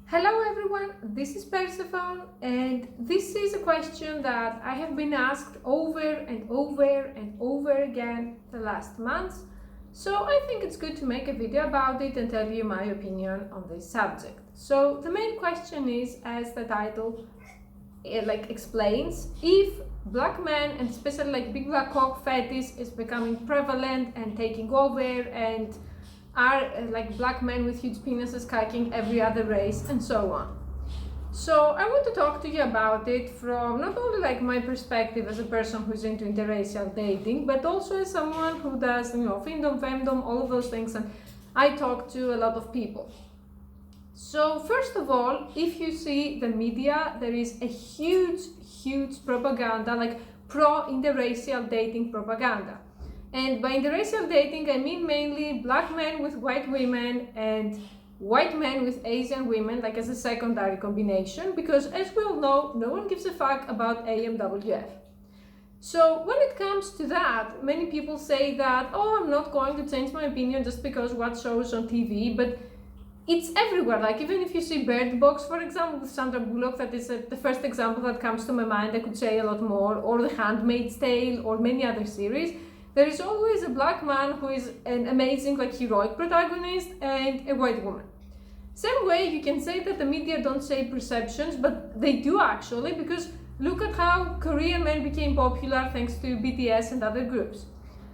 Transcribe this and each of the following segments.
Hello everyone, this is Persephone, and this is a question that I have been asked over and over and over again the last months. So I think it's good to make a video about it and tell you my opinion on this subject. So the main question is, as the title explains, if black men and especially big black cock fetish is becoming prevalent and taking over, and are black men with huge penises kicking every other race and so on. So I want to talk to you about it from not only my perspective as a person who's into interracial dating, but also as someone who does findom, femdom, all of those things, and I talk to a lot of people. So first of all, if you see the media, there is a huge propaganda, pro interracial dating propaganda. And by interracial dating, I mean mainly black men with white women and white men with Asian women, as a secondary combination, because as we all know, no one gives a fuck about AMWF. So when it comes to that, many people say that, oh, I'm not going to change my opinion just because what shows on TV, but it's everywhere. Even if you see Bird Box, for example, with Sandra Bullock, that is the first example that comes to my mind. I could say a lot more, or The Handmaid's Tale, or many other series. There is always a black man who is an amazing, heroic protagonist, and a white woman. Same way, you can say that the media don't say perceptions, but they do actually, because look at how Korean men became popular thanks to BTS and other groups.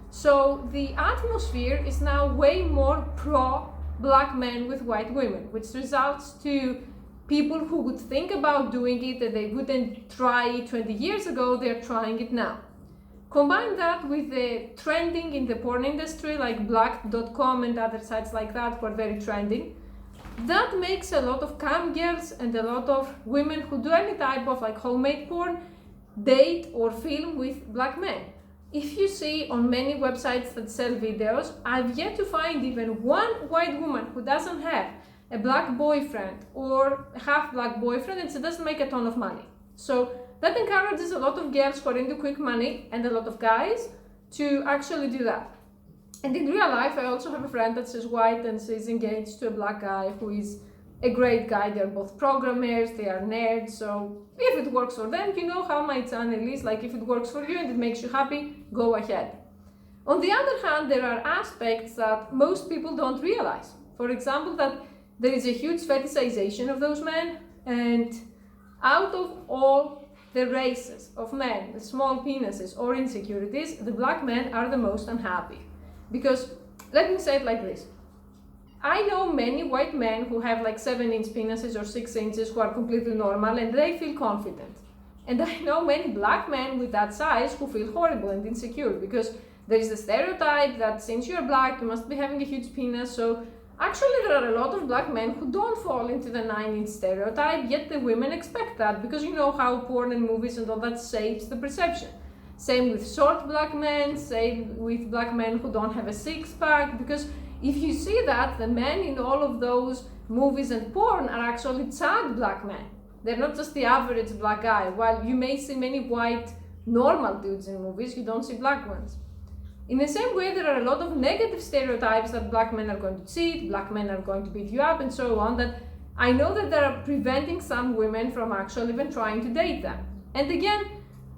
So the atmosphere is now way more pro-black men with white women, which results to people who would think about doing it and they wouldn't try it 20 years ago, they're trying it now. Combine that with the trending in the porn industry, like black.com and other sites like that who are very trending. That makes a lot of cam girls and a lot of women who do any type of homemade porn date or film with black men. If you see on many websites that sell videos, I've yet to find even one white woman who doesn't have a black boyfriend or a half black boyfriend, and she doesn't make a ton of money. So that encourages a lot of girls who are into quick money and a lot of guys to actually do that. And in real life, I also have a friend that she's white and she's engaged to a black guy who is a great guy. They're both programmers, they are nerds, so if it works for them, you know how my channel is. If it works for you and it makes you happy, go ahead. On the other hand, there are aspects that most people don't realize. For example, that there is a huge fetishization of those men, and out of all the races of men with small penises or insecurities, the black men are the most unhappy. Because, let me say it like this. I know many white men who have 7-inch penises or 6 inches who are completely normal and they feel confident. And I know many black men with that size who feel horrible and insecure, because there is a stereotype that since you're black, you must be having a huge penis. So actually, there are a lot of black men who don't fall into the 9-inch stereotype, yet the women expect that, because you know how porn and movies and all that shapes the perception. Same with short black men, same with black men who don't have a six-pack, because if you see that, the men in all of those movies and porn are actually chad black men. They're not just the average black guy. While you may see many white, normal dudes in movies, you don't see black ones. In the same way, there are a lot of negative stereotypes that black men are going to cheat, black men are going to beat you up, and so on, that I know that they are preventing some women from actually even trying to date them. And again,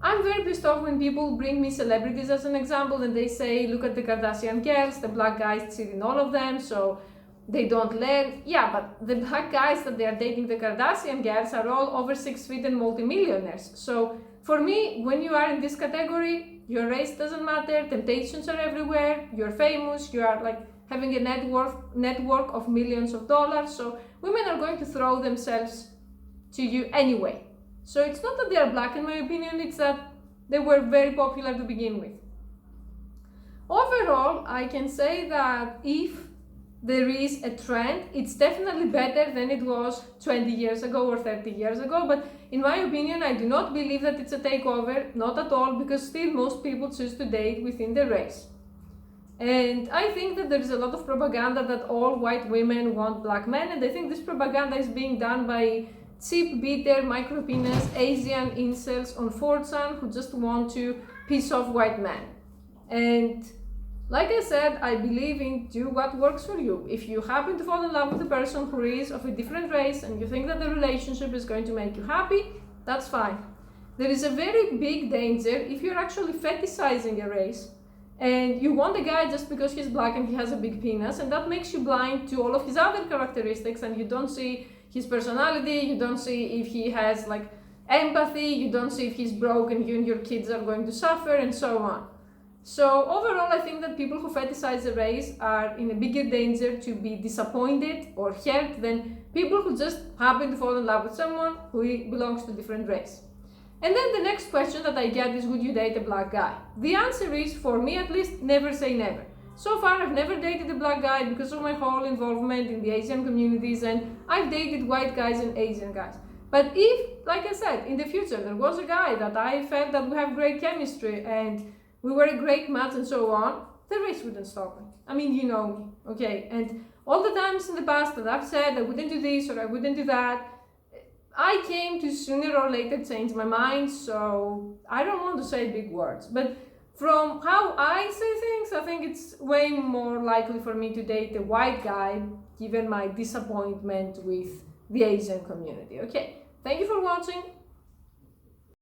I'm very pissed off when people bring me celebrities as an example and they say, look at the Kardashian girls, the black guys cheat in all of them, so they don't learn. Yeah, but the black guys that they are dating, the Kardashian girls, are all over 6 feet and multimillionaires. So for me, when you are in this category, your race doesn't matter, temptations are everywhere, you're famous, you are having a network of millions of dollars, so women are going to throw themselves to you anyway. So it's not that they are black, in my opinion, it's that they were very popular to begin with. Overall, I can say that if there is a trend, it's definitely better than it was 20 years ago or 30 years ago, but in my opinion, I do not believe that it's a takeover, not at all, because still most people choose to date within the race. And I think that there is a lot of propaganda that all white women want black men, and I think this propaganda is being done by cheap, bitter, micro-penis, Asian incels on 4chan who just want to piss off white men. And Like I said, I believe in do what works for you. If you happen to fall in love with a person who is of a different race and you think that the relationship is going to make you happy, that's fine. There is a very big danger if you're actually fetishizing a race and you want a guy just because he's black and he has a big penis, and that makes you blind to all of his other characteristics, and you don't see his personality, you don't see if he has like empathy, you don't see if he's broke and you and your kids are going to suffer, and so on. So overall, I think that people who fetishize a race are in a bigger danger to be disappointed or hurt than people who just happen to fall in love with someone who belongs to a different race. And then the next question that I get is, would you date a black guy? The answer is, for me at least, never say never. So far, I've never dated a black guy because of my whole involvement in the Asian communities, and I've dated white guys and Asian guys. But if, like I said, in the future there was a guy that I felt that we have great chemistry and we were a great match and so on, the race wouldn't stop me. I mean, you know me, okay? And all the times in the past that I've said I wouldn't do this or I wouldn't do that, I came to sooner or later change my mind, so I don't want to say big words. But from how I say things, I think it's way more likely for me to date a white guy, given my disappointment with the Asian community. Okay, thank you for watching.